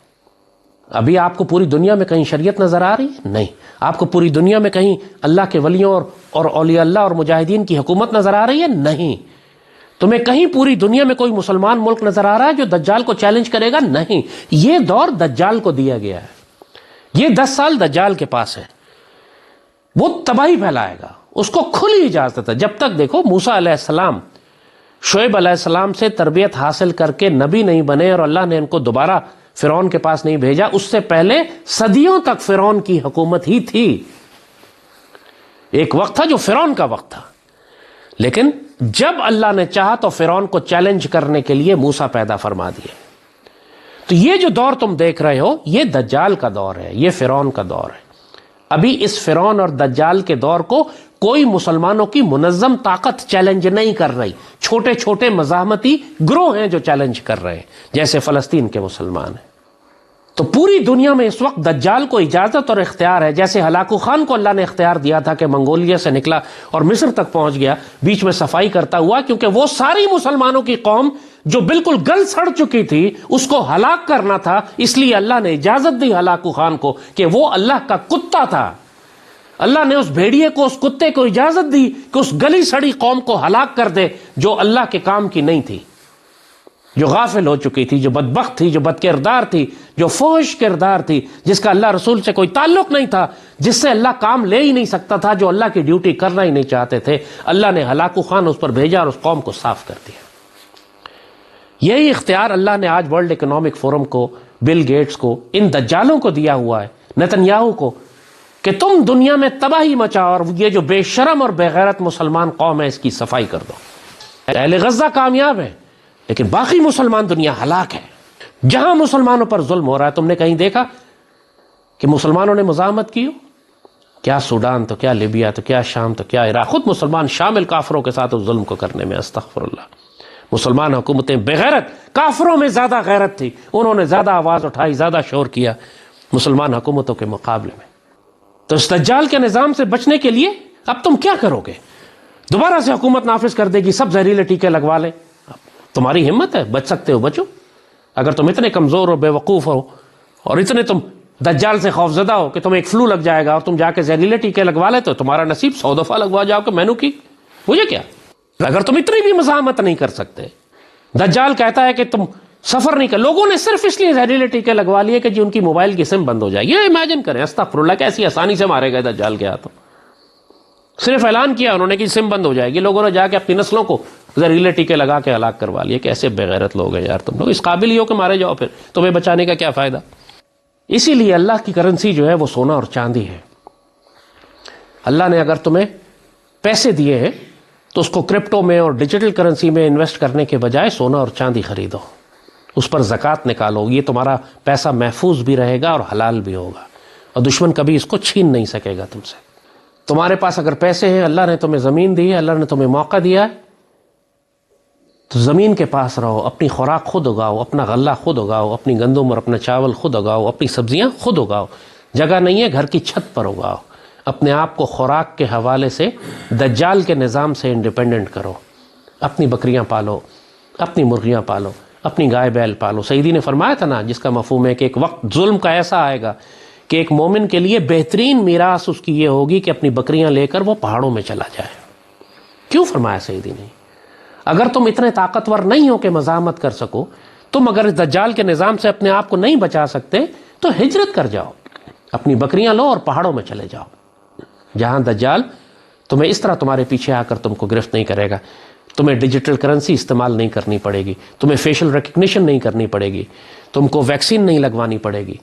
ابھی آپ کو پوری دنیا میں کہیں شریعت نظر آ رہی ہے؟ نہیں. آپ کو پوری دنیا میں کہیں اللہ کے ولیوں اور اولیاء اللہ اور مجاہدین کی حکومت نظر آ رہی ہے؟ نہیں. تمہیں کہیں پوری دنیا میں کوئی مسلمان ملک نظر آ رہا ہے جو دجال کو چیلنج کرے گا؟ نہیں. یہ دور دجال کو دیا گیا ہے. یہ 10 سال دجال کے پاس ہے. وہ تباہی پھیلائے گا, اس کو کھلی اجازت ہے. جب تک دیکھو موسیٰ علیہ السلام شعیب علیہ السلام سے تربیت حاصل کر کے نبی نہیں بنے اور اللہ نے ان کو دوبارہ فرعون کے پاس نہیں بھیجا, اس سے پہلے صدیوں تک فرعون کی حکومت ہی تھی. ایک وقت تھا جو فرعون کا وقت تھا, لیکن جب اللہ نے چاہا تو فرعون کو چیلنج کرنے کے لیے موسیٰ پیدا فرما دیے. تو یہ جو دور تم دیکھ رہے ہو یہ دجال کا دور ہے, یہ فرعون کا دور ہے. ابھی اس فرعون اور دجال کے دور کو کوئی مسلمانوں کی منظم طاقت چیلنج نہیں کر رہی، چھوٹے چھوٹے مزاحمتی گروہ ہیں جو چیلنج کر رہے ہیں، جیسے فلسطین کے مسلمان ہیں۔ تو پوری دنیا میں اس وقت دجال کو اجازت اور اختیار ہے، جیسے ہلاکو خان کو اللہ نے اختیار دیا تھا کہ منگولیا سے نکلا اور مصر تک پہنچ گیا، بیچ میں صفائی کرتا ہوا، کیونکہ وہ ساری مسلمانوں کی قوم جو بالکل گل سڑ چکی تھی اس کو ہلاک کرنا تھا، اس لیے اللہ نے اجازت دی ہلاکو خان کو کہ وہ اللہ کا کتا تھا۔ اللہ نے اس بھیڑیے کو، اس کتے کو اجازت دی کہ اس گلی سڑی قوم کو ہلاک کر دے جو اللہ کے کام کی نہیں تھی، جو غافل ہو چکی تھی، جو بدبخت تھی، جو بد کردار تھی، جو فحش کردار تھی، جس کا اللہ رسول سے کوئی تعلق نہیں تھا، جس سے اللہ کام لے ہی نہیں سکتا تھا، جو اللہ کی ڈیوٹی کرنا ہی نہیں چاہتے تھے۔ اللہ نے ہلاکو خان اس پر بھیجا اور اس قوم کو صاف کر دیا۔ یہی اختیار اللہ نے آج ورلڈ اکنامک فورم کو، بل گیٹس کو، ان دجالوں کو دیا ہوا ہے، نتنیاہو کو، کہ تم دنیا میں تباہی مچاؤ اور یہ جو بے شرم اور بے غیرت مسلمان قوم ہے اس کی صفائی کر دو۔ اہل غزہ کامیاب ہے لیکن باقی مسلمان دنیا ہلاک ہے۔ جہاں مسلمانوں پر ظلم ہو رہا ہے، تم نے کہیں دیکھا کہ مسلمانوں نے مزاحمت کی ہو؟ کیا سوڈان تو کیا لیبیا تو کیا شام تو کیا عراق، خود مسلمان شامل کافروں کے ساتھ اس ظلم کو کرنے میں، استغفر اللہ۔ مسلمان حکومتیں بغیرت، کافروں میں زیادہ غیرت تھی، انہوں نے زیادہ آواز اٹھائی، زیادہ شور کیا مسلمان حکومتوں کے مقابلے میں۔ تو اس دجال کے نظام سے بچنے کے لیے اب تم کیا کرو گے؟ دوبارہ سے حکومت نافذ کر دے گی، سب زہریلے ٹیکے لگوا لیں۔ تمہاری ہمت ہے، بچ سکتے ہو بچو۔ اگر تم اتنے کمزور اور بے وقوف ہو اور اتنے تم دجال سے خوفزدہ ہو کہ تمہیں ایک فلو لگ جائے گا اور تم جا کے زہریلے ٹیکے لگوا لے، تو تمہارا نصیب 100 دفعہ لگوا جاؤ کہ میں نے کی، مجھے کیا۔ اگر تم اتنی بھی مزاحمت نہیں کر سکتے، دجال کہتا ہے کہ تم سفر نہیں کر، لوگوں نے صرف اس لیے زہریلے ٹیکے لگوا لیے کہ جی ان کی موبائل کی سم بند ہو جائے۔ یہ امیجن کریں، استغفر اللہ، کیسی آسانی سے مارے گئے دجال کے ہاتھوں۔ صرف اعلان کیا انہوں نے کہ سم بند ہو جائے گی، لوگوں نے جا کے اپنی نسلوں کو زہریلے ٹیکے لگا کے ہلاک کروا لیے۔ کیسے بے غیرت لوگ ہیں یار تم لوگ، اس قابل ہی ہو کہ مارے جاؤ، پھر تمہیں بچانے کا کیا فائدہ۔ اسی لیے اللہ کی کرنسی جو ہے وہ سونا اور چاندی ہے۔ اللہ نے اگر تمہیں پیسے دیے ہیں تو اس کو کرپٹو میں اور ڈیجیٹل کرنسی میں انویسٹ کرنے کے بجائے سونا اور چاندی خریدو، اس پر زکوٰۃ نکالو، یہ تمہارا پیسہ محفوظ بھی رہے گا اور حلال بھی ہوگا، اور دشمن کبھی اس کو چھین نہیں سکے گا تم سے۔ تمہارے پاس اگر پیسے ہیں، اللہ نے تمہیں زمین دی ہے، اللہ نے تمہیں موقع دیا ہے، تو زمین کے پاس رہو، اپنی خوراک خود اگاؤ، اپنا غلہ خود اگاؤ، اپنی گندم اور اپنا چاول خود اگاؤ، اپنی سبزیاں خود اگاؤ۔ جگہ نہیں ہے، گھر کی چھت پر اگاؤ۔ اپنے آپ کو خوراک کے حوالے سے دجال کے نظام سے انڈیپینڈنٹ کرو۔ اپنی بکریاں پالو، اپنی مرغیاں پالو، اپنی گائے بیل پالو۔ سیدی نے فرمایا تھا نا، جس کا مفہوم ہے کہ ایک وقت ظلم کا ایسا آئے گا کہ ایک مومن کے لیے بہترین میراث اس کی یہ ہوگی کہ اپنی بکریاں لے کر وہ پہاڑوں میں چلا جائے۔ کیوں فرمایا سیدی نے؟ اگر تم اتنے طاقتور نہیں ہو کہ مزاحمت کر سکو، تم اگر اس دجال کے نظام سے اپنے آپ کو نہیں بچا سکتے تو ہجرت کر جاؤ، اپنی بکریاں لو اور پہاڑوں میں چلے جاؤ، جہاں دجال تمہیں اس طرح تمہارے پیچھے آ کر تم کو گرفت نہیں کرے گا۔ تمہیں ڈیجیٹل کرنسی استعمال نہیں کرنی پڑے گی، تمہیں فیشل ریکگنیشن نہیں کرنی پڑے گی، تم کو ویکسین نہیں لگوانی پڑے گی،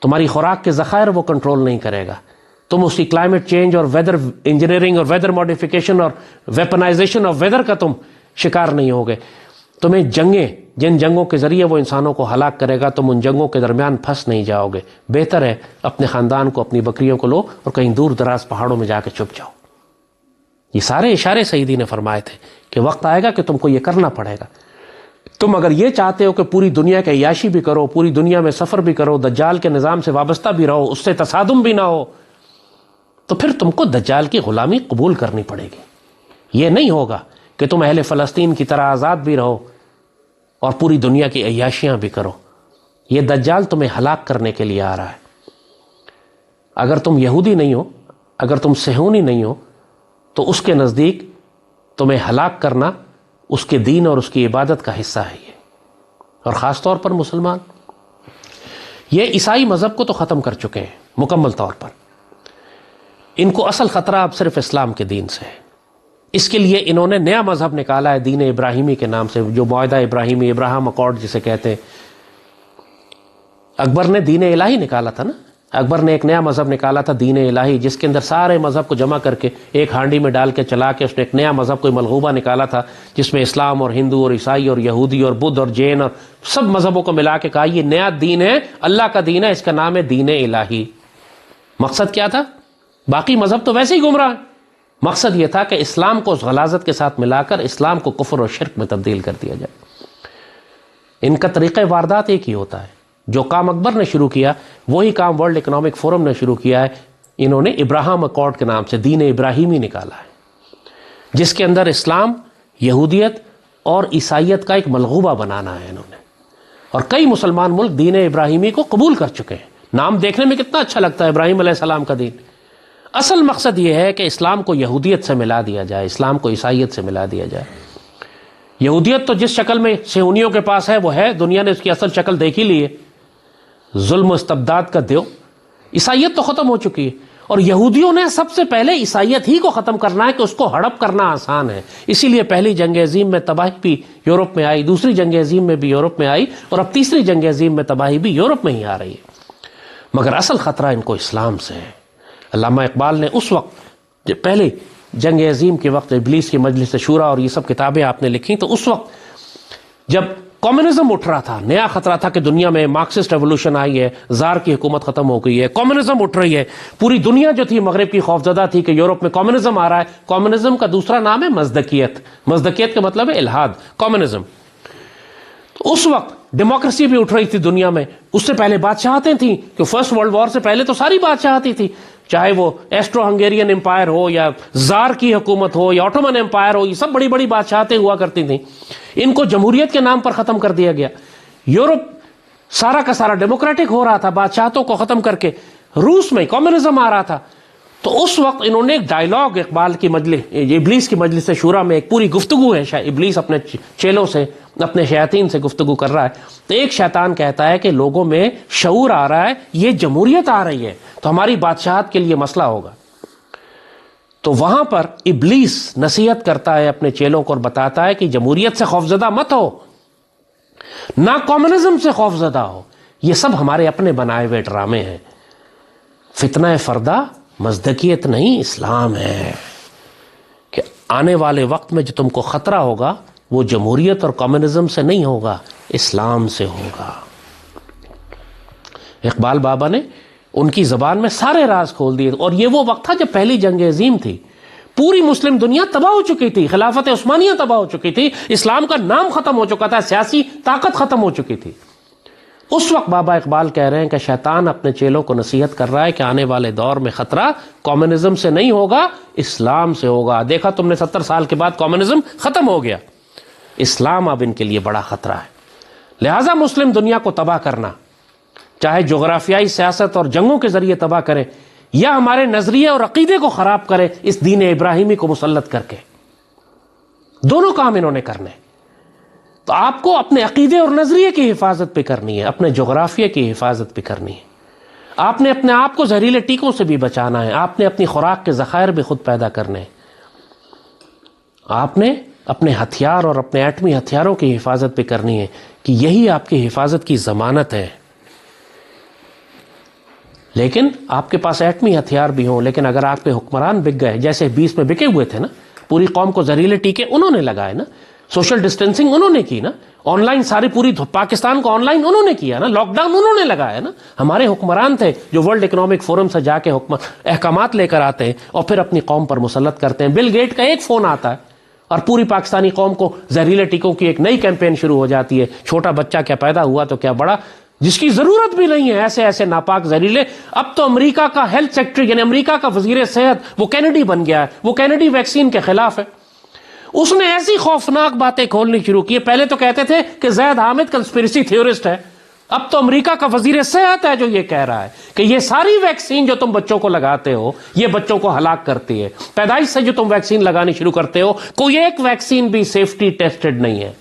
تمہاری خوراک کے ذخائر وہ کنٹرول نہیں کرے گا، تم اس کی کلائمیٹ چینج اور ویدر انجینئرنگ اور ویدر ماڈیفیکیشن اور ویپنائزیشن آف ویدر کا تم شکار نہیں ہوگے۔ تمہیں جنگیں، جن جنگوں کے ذریعے وہ انسانوں کو ہلاک کرے گا، تم ان جنگوں کے درمیان پھنس نہیں جاؤ گے۔ بہتر ہے اپنے خاندان کو، اپنی بکریوں کو لو اور کہیں دور دراز پہاڑوں میں جا کے چھپ جاؤ۔ یہ سارے اشارے سیدی نے فرمائے تھے کہ وقت آئے گا کہ تم کو یہ کرنا پڑے گا۔ تم اگر یہ چاہتے ہو کہ پوری دنیا کے عیاشی بھی کرو، پوری دنیا میں سفر بھی کرو، دجال کے نظام سے وابستہ بھی رہو، اس سے تصادم بھی نہ ہو، تو پھر تم کو دجال کی غلامی قبول کرنی پڑے گی۔ یہ نہیں ہوگا کہ تم اہل فلسطین کی طرح آزاد بھی رہو اور پوری دنیا کی عیاشیاں بھی کرو۔ یہ دجال تمہیں ہلاک کرنے کے لیے آ رہا ہے۔ اگر تم یہودی نہیں ہو، اگر تم صہیونی نہیں ہو، تو اس کے نزدیک تمہیں ہلاک کرنا اس کے دین اور اس کی عبادت کا حصہ ہے یہ، اور خاص طور پر مسلمان۔ یہ عیسائی مذہب کو تو ختم کر چکے ہیں مکمل طور پر، ان کو اصل خطرہ اب صرف اسلام کے دین سے ہے۔ اس کے لیے انہوں نے نیا مذہب نکالا ہے، دین ابراہیمی کے نام سے، جو معاہدہ ابراہیمی، ابراہم اکارڈ جسے کہتے ہیں۔ اکبر نے دین الہی نکالا تھا نا، اکبر نے ایک نیا مذہب نکالا تھا، دین الہی، جس کے اندر سارے مذہب کو جمع کر کے ایک ہانڈی میں ڈال کے چلا کے اس نے ایک نیا مذہب کوئی ملغوبہ نکالا تھا، جس میں اسلام اور ہندو اور عیسائی اور یہودی اور بدھ اور جین اور سب مذہبوں کو ملا کے کہا یہ نیا دین ہے، اللہ کا دین ہے، اس کا نام ہے دین الہی۔ مقصد کیا تھا؟ باقی مذہب تو ویسے ہی گمراہ ہیں، مقصد یہ تھا کہ اسلام کو اس غلاظت کے ساتھ ملا کر اسلام کو کفر اور شرک میں تبدیل کر دیا جائے۔ ان کا طریقہ واردات ایک ہی ہوتا ہے، جو کام اکبر نے شروع کیا وہی کام ورلڈ اکنامک فورم نے شروع کیا ہے۔ انہوں نے ابراہیم اکارڈ کے نام سے دین ابراہیمی نکالا ہے، جس کے اندر اسلام، یہودیت اور عیسائیت کا ایک ملغوبہ بنانا ہے انہوں نے، اور کئی مسلمان ملک دین ابراہیمی کو قبول کر چکے ہیں۔ نام دیکھنے میں کتنا اچھا لگتا ہے، ابراہیم علیہ السلام کا دین۔ اصل مقصد یہ ہے کہ اسلام کو یہودیت سے ملا دیا جائے، اسلام کو عیسائیت سے ملا دیا جائے۔ یہودیت تو جس شکل میں صہیونیوں کے پاس ہے وہ ہے، دنیا نے اس کی اصل شکل دیکھ ہی لی ہے، ظلم و استبداد کا دیو۔ عیسائیت تو ختم ہو چکی ہے، اور یہودیوں نے سب سے پہلے عیسائیت ہی کو ختم کرنا ہے کہ اس کو ہڑپ کرنا آسان ہے۔ اسی لیے پہلی جنگ عظیم میں تباہی بھی یورپ میں آئی، دوسری جنگ عظیم میں بھی یورپ میں آئی، اور اب تیسری جنگ عظیم میں تباہی بھی یورپ میں ہی آ رہی ہے۔ مگر اصل خطرہ ان کو اسلام سے ہے۔ علامہ اقبال نے اس وقت پہلے جنگ عظیم کے وقت ابلیس کی مجلس شورا اور یہ سب کتابیں آپ نے لکھی، تو اس وقت جب کمیونزم اٹھ رہا تھا، نیا خطرہ تھا کہ دنیا میں مارکسسٹ ریولوشن آئی ہے، زار کی حکومت ختم ہو گئی ہے، کمیونزم اٹھ رہی ہے، پوری دنیا جو تھی مغرب کی خوفزدہ تھی کہ یورپ میں کمیونزم آ رہا ہے۔ کمیونزم کا دوسرا نام ہے مزدکیت، مزدکیت کا مطلب ہے الحاد، کمیونزم۔ اس وقت ڈیموکریسی بھی اٹھ رہی تھی دنیا میں، اس سے پہلے بادشاہتیں تھیں، کہ فرسٹ ورلڈ وار سے پہلے تو ساری بادشاہتی تھی، چاہے وہ ایسٹرو ہنگیرین امپائر ہو یا زار کی حکومت ہو یا آٹومن امپائر ہو، یہ سب بڑی بڑی بادشاہتیں ہوا کرتی تھیں۔ ان کو جمہوریت کے نام پر ختم کر دیا گیا۔ یورپ سارا کا سارا ڈیموکریٹک ہو رہا تھا، بادشاہتوں کو ختم کر کے روس میں کمیونزم آ رہا تھا۔ تو اس وقت انہوں نے ایک ڈائلاگ، اقبال کی مجلس، ابلیس کی مجلس شورا میں ایک پوری گفتگو ہے، ابلیس اپنے چیلوں سے، اپنے شیاطین سے گفتگو کر رہا ہے، تو ایک شیطان کہتا ہے کہ لوگوں میں شعور آ رہا ہے، یہ جمہوریت آ رہی ہے تو ہماری بادشاہت کے لیے مسئلہ ہوگا۔ تو وہاں پر ابلیس نصیحت کرتا ہے اپنے چیلوں کو اور بتاتا ہے کہ جمہوریت سے خوفزدہ مت ہو، نہ کمیونزم سے خوفزدہ ہو، یہ سب ہمارے اپنے بنائے ہوئے ڈرامے ہیں۔ فتنہ فردہ مزدکیت نہیں، اسلام ہے، کہ آنے والے وقت میں جو تم کو خطرہ ہوگا وہ جمہوریت اور کمیونزم سے نہیں ہوگا، اسلام سے ہوگا۔ اقبال بابا نے ان کی زبان میں سارے راز کھول دیے، اور یہ وہ وقت تھا جب پہلی جنگ عظیم تھی، پوری مسلم دنیا تباہ ہو چکی تھی، خلافت عثمانیہ تباہ ہو چکی تھی، اسلام کا نام ختم ہو چکا تھا، سیاسی طاقت ختم ہو چکی تھی۔ اس وقت بابا اقبال کہہ رہے ہیں کہ شیطان اپنے چیلوں کو نصیحت کر رہا ہے کہ آنے والے دور میں خطرہ کمیونزم سے نہیں ہوگا، اسلام سے ہوگا۔ دیکھا تم نے 70 سال کے بعد کمیونزم ختم ہو گیا، اسلام اب ان کے لیے بڑا خطرہ ہے۔ لہٰذا مسلم دنیا کو تباہ کرنا، چاہے جغرافیائی سیاست اور جنگوں کے ذریعے تباہ کرے یا ہمارے نظریے اور عقیدے کو خراب کرے اس دین ابراہیمی کو مسلط کر کے، دونوں کام انہوں نے کرنے۔ تو آپ کو اپنے عقیدے اور نظریے کی حفاظت بھی کرنی ہے، اپنے جغرافیے کی حفاظت بھی کرنی ہے، آپ نے اپنے آپ کو زہریلے ٹیکوں سے بھی بچانا ہے، آپ نے اپنی خوراک کے ذخائر بھی خود پیدا کرنے ہیں، آپ نے اپنے ہتھیار اور اپنے ایٹمی ہتھیاروں کی حفاظت بھی کرنی ہے، کہ یہی آپ کی حفاظت کی ضمانت ہے۔ لیکن آپ کے پاس ایٹمی ہتھیار بھی ہوں، لیکن اگر آپ کے حکمران بک گئے، جیسے 20 میں بکے ہوئے تھے نا، پوری قوم کو زہریلے ٹیکے انہوں نے لگائے نا، سوشل ڈسٹینسنگ انہوں نے کی نا، آن لائن ساری پوری پاکستان کو آن لائن انہوں نے کیا نا، لاک ڈاؤن انہوں نے لگایا نا۔ ہمارے حکمران تھے جو ورلڈ اکنامک فورم سے جا کے احکامات لے کر آتے ہیں اور پھر اپنی قوم پر مسلط کرتے ہیں۔ بل گیٹ کا ایک فون آتا ہے اور پوری پاکستانی قوم کو زہریلے ٹیکوں کی ایک نئی کیمپین شروع ہو جاتی ہے، چھوٹا بچہ کیا پیدا ہوا تو کیا بڑا، جس کی ضرورت بھی نہیں ہے، ایسے ایسے ناپاک زہریلے۔ اب تو امریکہ کا ہیلتھ سیکٹری یعنی امریکہ کا وزیر صحت وہ کینیڈی بن گیا ہے، وہ کینیڈی ویکسین کے خلاف ہے۔ اس نے ایسی خوفناک باتیں کھولنی شروع کی، پہلے تو کہتے تھے کہ زید حامد کنسپیریسی تھیورسٹ ہے، اب تو امریکہ کا وزیر صحت ہے جو یہ کہہ رہا ہے کہ یہ ساری ویکسین جو تم بچوں کو لگاتے ہو یہ بچوں کو ہلاک کرتی ہے۔ پیدائش سے جو تم ویکسین لگانی شروع کرتے ہو کوئی ایک ویکسین بھی سیفٹی ٹیسٹڈ نہیں ہے۔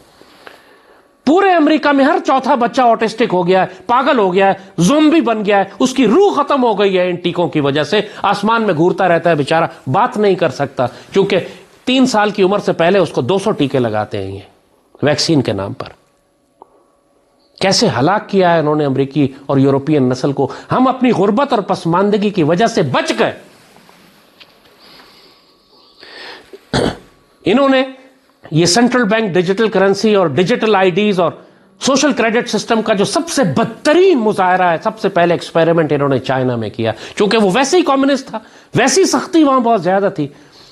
پورے امریکہ میں ہر چوتھا بچہ آٹسٹک ہو گیا ہے، پاگل ہو گیا ہے، زومبی بن گیا ہے، اس کی روح ختم ہو گئی ہے ان ٹیکوں کی وجہ سے، آسمان میں گھورتا رہتا ہے بیچارہ، بات نہیں کر سکتا، کیونکہ 3 سال کی عمر سے پہلے اس کو 200 ٹیکے لگاتے ہیں یہ ویکسین کے نام پر۔ کیسے ہلاک کیا ہے انہوں نے امریکی اور یورپین نسل کو۔ ہم اپنی غربت اور پسماندگی کی وجہ سے بچ گئے۔ انہوں نے یہ سینٹرل بینک ڈیجیٹل کرنسی اور ڈیجیٹل آئی ڈیز اور سوشل کریڈٹ سسٹم کا جو سب سے بدترین مظاہرہ ہے، سب سے پہلے ایکسپیریمنٹ انہوں نے چائنا میں کیا، چونکہ وہ ویسے ہی کمیونسٹ تھا، ویسی سختی وہاں بہت زیادہ تھی،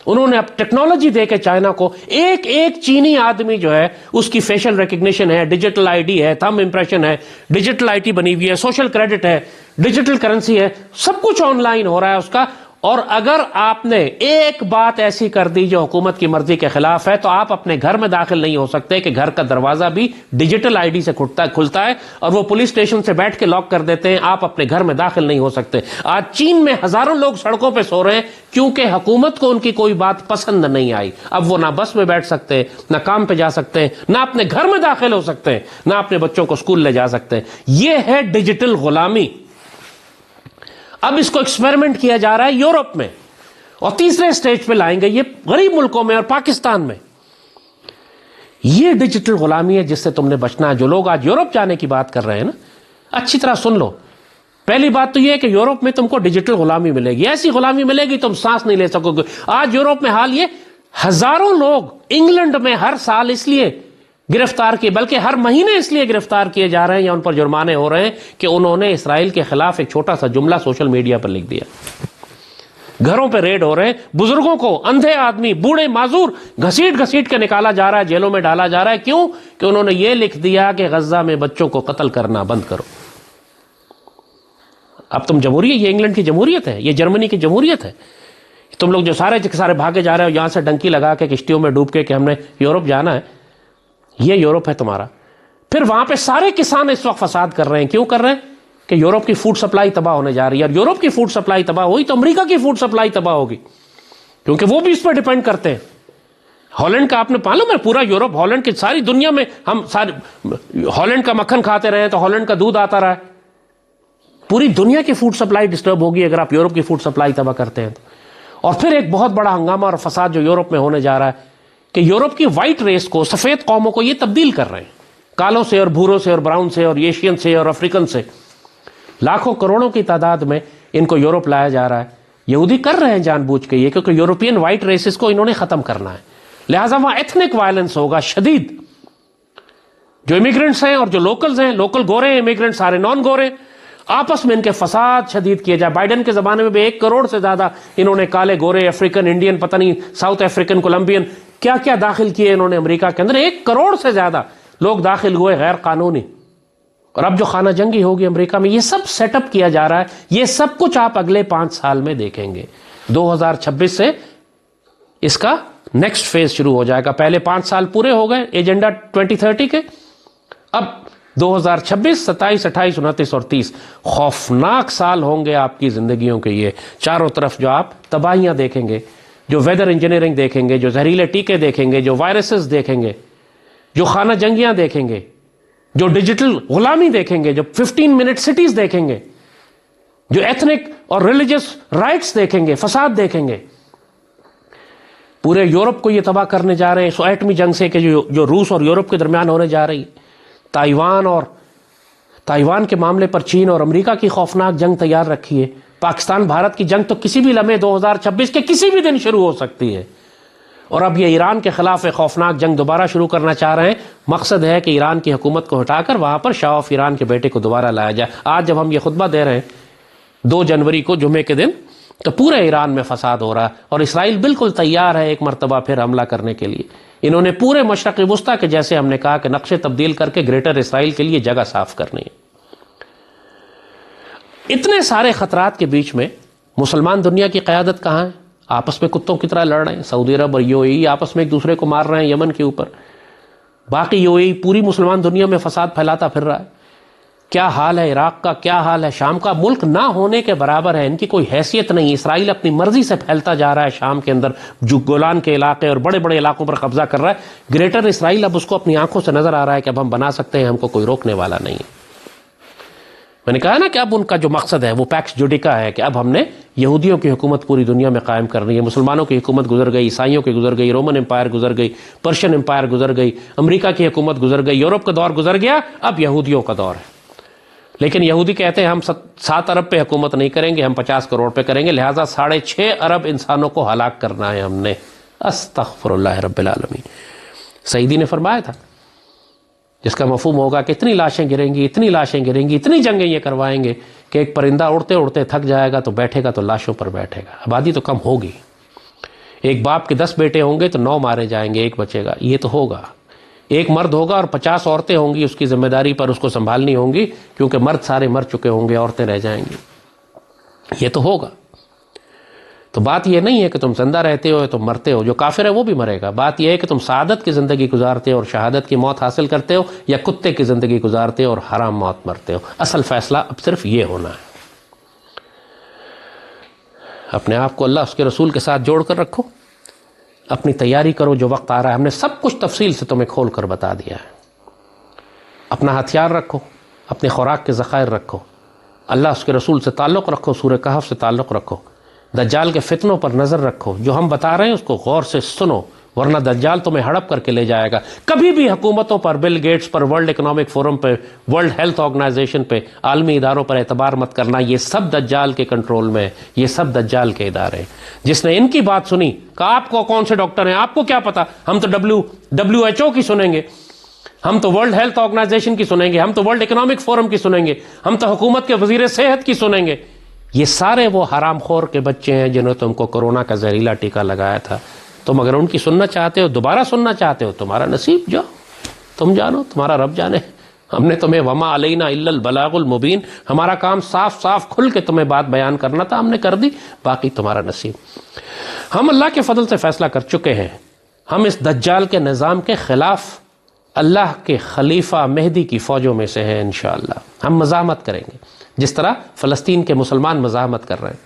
انہوں نے اب ٹیکنالوجی دے کے چائنا کو ایک ایک چینی آدمی جو ہے اس کی فیشل ریکگنیشن ہے، ڈیجیٹل آئی ڈی ہے، تھم امپریشن ہے، ڈیجیٹل آئی ٹی بنی ہوئی ہے، سوشل کریڈٹ ہے، ڈیجیٹل کرنسی ہے، سب کچھ آن لائن ہو رہا ہے اس کا. اور اگر آپ نے ایک بات ایسی کر دی جو حکومت کی مرضی کے خلاف ہے تو آپ اپنے گھر میں داخل نہیں ہو سکتے کہ گھر کا دروازہ بھی ڈیجیٹل آئی ڈی سے کھلتا ہے اور وہ پولیس اسٹیشن سے بیٹھ کے لاک کر دیتے ہیں. آپ اپنے گھر میں داخل نہیں ہو سکتے. آج چین میں ہزاروں لوگ سڑکوں پہ سو رہے ہیں کیونکہ حکومت کو ان کی کوئی بات پسند نہیں آئی. اب وہ نہ بس میں بیٹھ سکتے ہیں، نہ کام پہ جا سکتے ہیں، نہ اپنے گھر میں داخل ہو سکتے ہیں، نہ اپنے بچوں کو اسکول لے جا سکتے ہیں. یہ ہے ڈیجیٹل غلامی. اب اس کو ایکسپیریمنٹ کیا جا رہا ہے یورپ میں اور تیسرے سٹیج پہ لائیں گے یہ غریب ملکوں میں اور پاکستان میں. یہ ڈیجیٹل غلامی ہے جس سے تم نے بچنا ہے. جو لوگ آج یورپ جانے کی بات کر رہے ہیں نا، اچھی طرح سن لو. پہلی بات تو یہ ہے کہ یورپ میں تم کو ڈیجیٹل غلامی ملے گی، ایسی غلامی ملے گی تم سانس نہیں لے سکو گے. آج یورپ میں حال یہ، ہزاروں لوگ انگلینڈ میں ہر سال اس لیے گرفتار کیے، بلکہ ہر مہینے اس لیے گرفتار کیے جا رہے ہیں یا ان پر جرمانے ہو رہے ہیں کہ انہوں نے اسرائیل کے خلاف ایک چھوٹا سا جملہ سوشل میڈیا پر لکھ دیا. گھروں پہ ریڈ ہو رہے ہیں، بزرگوں کو، اندھے آدمی، بوڑھے معذور گھسیٹ گھسیٹ کے نکالا جا رہا ہے، جیلوں میں ڈالا جا رہا ہے. کیوں؟ کہ انہوں نے یہ لکھ دیا کہ غزہ میں بچوں کو قتل کرنا بند کرو. اب تم جمہوریت، یہ انگلینڈ کی جمہوریت ہے، یہ جرمنی کی جمہوریت ہے. تم لوگ جو سارے بھاگے جا رہے ہو یہاں سے ڈنکی لگا کے کشتیوں میں ڈوب کے کہ ہم نے یورپ جانا ہے، یہ یورپ ہے تمہارا. پھر وہاں پہ سارے کسان اس وقت فساد کر رہے ہیں. کیوں کر رہے ہیں؟ کہ یورپ کی فوڈ سپلائی تباہ ہونے جا رہی ہے. اور یورپ کی فوڈ سپلائی تباہ ہوئی تو امریکہ کی فوڈ سپلائی تباہ ہوگی، کیونکہ وہ بھی اس پر ڈیپینڈ کرتے ہیں. ہالینڈ کا آپ نے معلوم ہے، پورا یورپ، ہالینڈ کی ساری دنیا میں ہم ہالینڈ کا مکھن کھاتے رہے تو ہالینڈ کا دودھ آتا رہا ہے. پوری دنیا کی فوڈ سپلائی ڈسٹرب ہوگی اگر آپ یورپ کی فوڈ سپلائی تباہ کرتے ہیں تو. اور پھر ایک بہت بڑا ہنگامہ اور فساد جو یورپ میں ہونے جا رہا ہے کہ یورپ کی وائٹ ریس کو، سفید قوموں کو یہ تبدیل کر رہے ہیں، کالوں سے اور بھوروں سے اور براؤن سے اور ایشین سے اور افریقن سے. لاکھوں کروڑوں کی تعداد میں ان کو یورپ لایا جا رہا ہے. یہودی کر رہے ہیں جان بوجھ کے یہ، کیونکہ یورپین وائٹ ریسز کو انہوں نے ختم کرنا ہے. لہٰذا وہاں ایتھنک وائلنس ہوگا شدید. جو امیگرنٹس ہیں اور جو لوکلز ہیں، لوکل گورے ہیں، امیگرنٹ سارے نان گورے، آپس میں ان کے فساد شدید کیے جائے. بائیڈن کے زمانے میں بھی 1 کروڑ سے زیادہ انہوں نے کالے گورے، افریقن، انڈین، پتہ نہیں ساؤتھ افریقن، کولمبین، کیا کیا داخل کیے انہوں نے امریکہ کے اندر. 1 کروڑ سے زیادہ لوگ داخل ہوئے غیر قانونی. اور اب جو خانہ جنگی ہوگی امریکہ میں، یہ سب سیٹ اپ کیا جا رہا ہے. یہ سب کچھ آپ اگلے 5 سال میں دیکھیں گے. 2026 سے اس کا نیکسٹ فیز شروع ہو جائے گا. پہلے 5 سال پورے ہو گئے ایجنڈا 2030 کے. اب 2026، 27، 28، 29 اور 30 خوفناک سال ہوں گے آپ کی زندگیوں کے. یہ چاروں طرف جو آپ تباہیاں دیکھیں گے، جو ویدر انجینئرنگ دیکھیں گے، جو زہریلے ٹیکے دیکھیں گے، جو وائرسز دیکھیں گے، جو خانہ جنگیاں دیکھیں گے، جو ڈیجیٹل غلامی دیکھیں گے، جو 15 منٹ سٹیز دیکھیں گے، جو ایتھنک اور ریلیجس رائٹس دیکھیں گے، فساد دیکھیں گے. پورے یورپ کو یہ تباہ کرنے جا رہے ہیں اس ایٹمی جنگ سے کہ جو روس اور یورپ کے درمیان ہونے جا رہی. تائیوان کے معاملے پر چین اور امریکہ کی خوفناک جنگ تیار رکھی ہے. پاکستان بھارت کی جنگ تو کسی بھی لمحے 2026 کے کسی بھی دن شروع ہو سکتی ہے. اور اب یہ ایران کے خلاف ایک خوفناک جنگ دوبارہ شروع کرنا چاہ رہے ہیں. مقصد ہے کہ ایران کی حکومت کو ہٹا کر وہاں پر شاہ آف ایران کے بیٹے کو دوبارہ لایا جائے. آج جب ہم یہ خطبہ دے رہے ہیں 2 جنوری کو، جمعے کے دن، تو پورے ایران میں فساد ہو رہا ہے اور اسرائیل بالکل تیار ہے ایک مرتبہ پھر حملہ کرنے کے لیے. انہوں نے پورے مشرق وسطیٰ کے، جیسے ہم نے کہا کہ نقشے تبدیل کر کے گریٹر اسرائیل کے لیے جگہ صاف کرنی ہے. اتنے سارے خطرات کے بیچ میں مسلمان دنیا کی قیادت کہاں ہے؟ آپس میں کتوں کی طرح لڑ رہے ہیں. سعودی عرب اور یو اے ای آپس میں ایک دوسرے کو مار رہے ہیں یمن کے اوپر. باقی یو اے ای پوری مسلمان دنیا میں فساد پھیلاتا پھر رہا ہے. کیا حال ہے عراق کا، کیا حال ہے شام کا. ملک نہ ہونے کے برابر ہے، ان کی کوئی حیثیت نہیں. اسرائیل اپنی مرضی سے پھیلتا جا رہا ہے شام کے اندر، جو گولان کے علاقے اور بڑے بڑے علاقوں پر قبضہ کر رہا ہے. گریٹر اسرائیل اب اس کو اپنی آنکھوں سے نظر آ رہا ہے کہ اب ہم بنا سکتے ہیں، ہم کو کوئی روکنے والا نہیں ہے. میں نے کہا نا کہ اب ان کا جو مقصد ہے وہ پیکس جوڈیکا ہے کہ اب ہم نے یہودیوں کی حکومت پوری دنیا میں قائم کرنی ہے. مسلمانوں کی حکومت گزر گئی، عیسائیوں کی گزر گئی، رومن امپائر گزر گئی، پرشین امپائر گزر گئی، امریکہ کی حکومت گزر گئی، یورپ کا دور گزر گیا، اب یہودیوں کا دور ہے. لیکن یہودی کہتے ہیں ہم 7 ارب پہ حکومت نہیں کریں گے، ہم 50 کروڑ پہ کریں گے، لہٰذا 6.5 ارب انسانوں کو ہلاک کرنا ہے ہم نے. استغفر اللہ رب العالمین. سعیدی نے فرمایا تھا، جس کا مفہوم ہوگا کہ اتنی لاشیں گریں گی، اتنی لاشیں گریں گی، اتنی جنگیں یہ کروائیں گے کہ ایک پرندہ اڑتے اڑتے تھک جائے گا تو بیٹھے گا تو لاشوں پر بیٹھے گا. آبادی تو کم ہوگی. ایک باپ کے 10 بیٹے ہوں گے تو 9 مارے جائیں گے، ایک بچے گا. یہ تو ہوگا. ایک مرد ہوگا اور 50 عورتیں ہوں گی، اس کی ذمہ داری پر اس کو سنبھالنی ہوں گی، کیونکہ مرد سارے مر چکے ہوں گے، عورتیں رہ جائیں گی. یہ تو ہوگا. تو بات یہ نہیں ہے کہ تم زندہ رہتے ہو تم مرتے ہو، جو کافر ہے وہ بھی مرے گا. بات یہ ہے کہ تم سعادت کی زندگی گزارتے ہو اور شہادت کی موت حاصل کرتے ہو، یا کتے کی زندگی گزارتے ہو اور حرام موت مرتے ہو. اصل فیصلہ اب صرف یہ ہونا ہے. اپنے آپ کو اللہ اس کے رسول کے ساتھ جوڑ کر رکھو، اپنی تیاری کرو، جو وقت آ رہا ہے ہم نے سب کچھ تفصیل سے تمہیں کھول کر بتا دیا ہے. اپنا ہتھیار رکھو، اپنے خوراک کے ذخائر رکھو، اللہ اس کے رسول سے تعلق رکھو، سورہ کہف سے تعلق رکھو، دجال کے فتنوں پر نظر رکھو. جو ہم بتا رہے ہیں اس کو غور سے سنو، ورنہ دجال تمہیں ہڑپ کر کے لے جائے گا. کبھی بھی حکومتوں پر، بل گیٹس پر، ورلڈ اکنامک فورم پہ، ورلڈ ہیلتھ آرگنائزیشن پہ، عالمی اداروں پر اعتبار مت کرنا. یہ سب دجال کے کنٹرول میں، یہ سب دجال کے ادارے. جس نے ان کی بات سنی کہا آپ کو کون سے ڈاکٹر ہیں، آپ کو کیا پتا، ہم تو WHO کی سنیں گے، ہم تو ورلڈ ہیلتھ آرگنائزیشن کی سنیں گے، ہم تو ورلڈ اکنامک فورم کی سنیں گے، ہم تو حکومت کے وزیر صحت کی سنیں گے. یہ سارے وہ حرام خور کے بچے ہیں جنہوں نے تم کو کورونا کا زہریلا ٹیکہ لگایا تھا. تم اگر ان کی سننا چاہتے ہو، دوبارہ سننا چاہتے ہو، تمہارا نصیب، جاؤ، تم جانو، تمہارا رب جانے. ہم نے تمہیں وما علینا الا البلاغ المبین، ہمارا کام صاف صاف کھل کے تمہیں بات بیان کرنا تھا، ہم نے کر دی، باقی تمہارا نصیب. ہم اللہ کے فضل سے فیصلہ کر چکے ہیں. ہم اس دجال کے نظام کے خلاف اللہ کے خلیفہ مہدی کی فوجوں میں سے ہیں. انشاءاللہ ہم مزاحمت کریں گے، جس طرح فلسطین کے مسلمان مزاحمت کر رہے ہیں.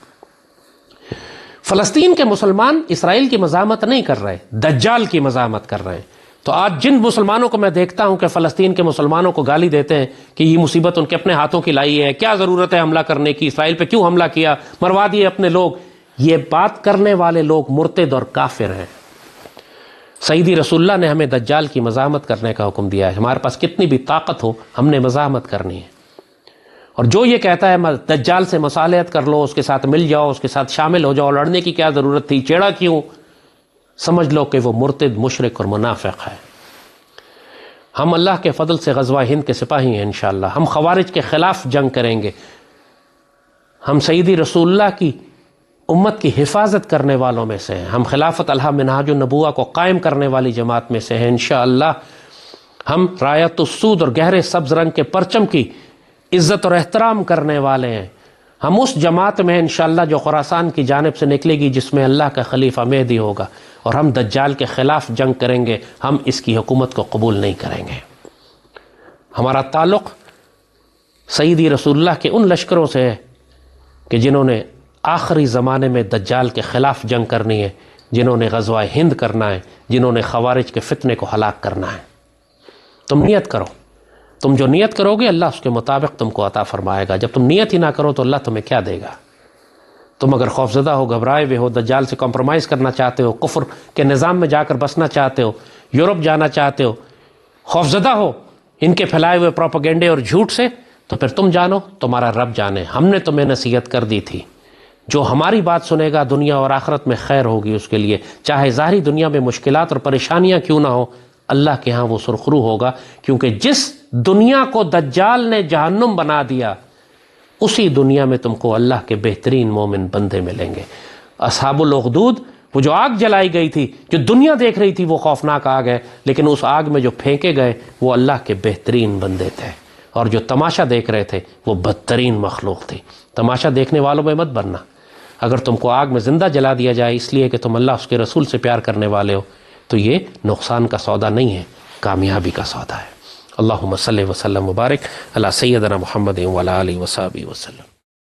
فلسطین کے مسلمان اسرائیل کی مزاحمت نہیں کر رہے، دجال کی مزاحمت کر رہے ہیں. تو آج جن مسلمانوں کو میں دیکھتا ہوں کہ فلسطین کے مسلمانوں کو گالی دیتے ہیں کہ یہ مصیبت ان کے اپنے ہاتھوں کی لائی ہے، کیا ضرورت ہے حملہ کرنے کی، اسرائیل پہ کیوں حملہ کیا، مروا دیے اپنے لوگ، یہ بات کرنے والے لوگ مرتد اور کافر ہیں. سیدی رسول اللہ نے ہمیں دجال کی مزاحمت کرنے کا حکم دیا ہے. ہمارے پاس کتنی بھی طاقت ہو، ہم نے مزاحمت کرنی ہے. اور جو یہ کہتا ہے دجال سے مصالحت کر لو، اس کے ساتھ مل جاؤ، اس کے ساتھ شامل ہو جاؤ، لڑنے کی کیا ضرورت تھی، چیڑا کیوں، سمجھ لو کہ وہ مرتد، مشرک اور منافق ہے. ہم اللہ کے فضل سے غزوہ ہند کے سپاہی ہیں انشاءاللہ. ہم خوارج کے خلاف جنگ کریں گے. ہم سیدی رسول اللہ کی امت کی حفاظت کرنے والوں میں سے ہیں. ہم خلافت الحق منہاج النبوہ کو قائم کرنے والی جماعت میں سے ہیں انشاءاللہ. ہم رایت السود اور گہرے سبز رنگ کے پرچم کی عزت اور احترام کرنے والے ہیں. ہم اس جماعت میں ہیں انشاءاللہ جو خراسان کی جانب سے نکلے گی، جس میں اللہ کا خلیفہ مہدی ہوگا. اور ہم دجال کے خلاف جنگ کریں گے. ہم اس کی حکومت کو قبول نہیں کریں گے. ہمارا تعلق سیدی رسول اللہ کے ان لشکروں سے ہے کہ جنہوں نے آخری زمانے میں دجال کے خلاف جنگ کرنی ہے، جنہوں نے غزوہ ہند کرنا ہے، جنہوں نے خوارج کے فتنے کو ہلاک کرنا ہے. تم نیت کرو. تم جو نیت کرو گے اللہ اس کے مطابق تم کو عطا فرمائے گا. جب تم نیت ہی نہ کرو تو اللہ تمہیں کیا دے گا. تم اگر خوفزدہ ہو، گھبرائے ہوئے ہو، دجال سے کمپرومائز کرنا چاہتے ہو، کفر کے نظام میں جا کر بسنا چاہتے ہو، یورپ جانا چاہتے ہو، خوفزدہ ہو ان کے پھیلائے ہوئے پروپیگنڈے اور جھوٹ سے، تو پھر تم جانو، تمہارا رب جانے. ہم نے تمہیں نصیحت کر دی تھی. جو ہماری بات سنے گا دنیا اور آخرت میں خیر ہوگی اس کے لیے، چاہے ظاہری دنیا میں مشکلات اور پریشانیاں کیوں نہ ہو، اللہ کے ہاں وہ سرخرو ہوگا. کیونکہ جس دنیا کو دجال نے جہنم بنا دیا، اسی دنیا میں تم کو اللہ کے بہترین مومن بندے ملیں گے. اصحاب الاخدود، وہ جو آگ جلائی گئی تھی، جو دنیا دیکھ رہی تھی وہ خوفناک آگ ہے، لیکن اس آگ میں جو پھینکے گئے وہ اللہ کے بہترین بندے تھے. اور جو تماشا دیکھ رہے تھے وہ بدترین مخلوق تھی. تماشا دیکھنے والوں میں مت بننا. اگر تم کو آگ میں زندہ جلا دیا جائے اس لیے کہ تم اللہ اس کے رسول سے پیار کرنے والے ہو، تو یہ نقصان کا سودا نہیں ہے، کامیابی کا سودا ہے. اللہم صلی وسلم مبارک علی سیدنا محمد وعلی آلہ وصحبہ وسلم.